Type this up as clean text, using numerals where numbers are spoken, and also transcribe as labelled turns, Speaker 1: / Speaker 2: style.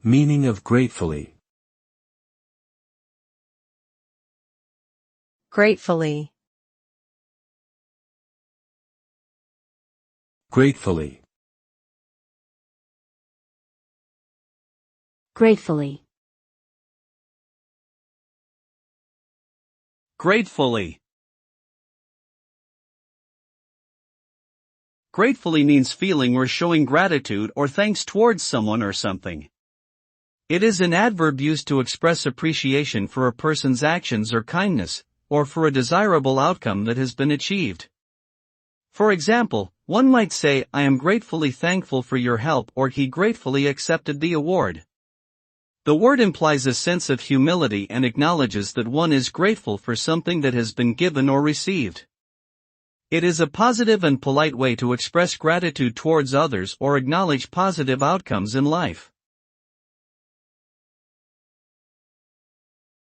Speaker 1: Meaning of gratefully.
Speaker 2: Gratefully.
Speaker 1: Gratefully.
Speaker 3: Gratefully.
Speaker 4: Gratefully. Gratefully means feeling or showing gratitude or thanks towards someone or something. It is an adverb used to express appreciation for a person's actions or kindness, or for a desirable outcome that has been achieved. For example, one might say, "I am gratefully thankful for your help," or "he gratefully accepted the award." The word implies a sense of humility and acknowledges that one is grateful for something that has been given or received. It is a positive and polite way to express gratitude towards others or acknowledge positive outcomes in life.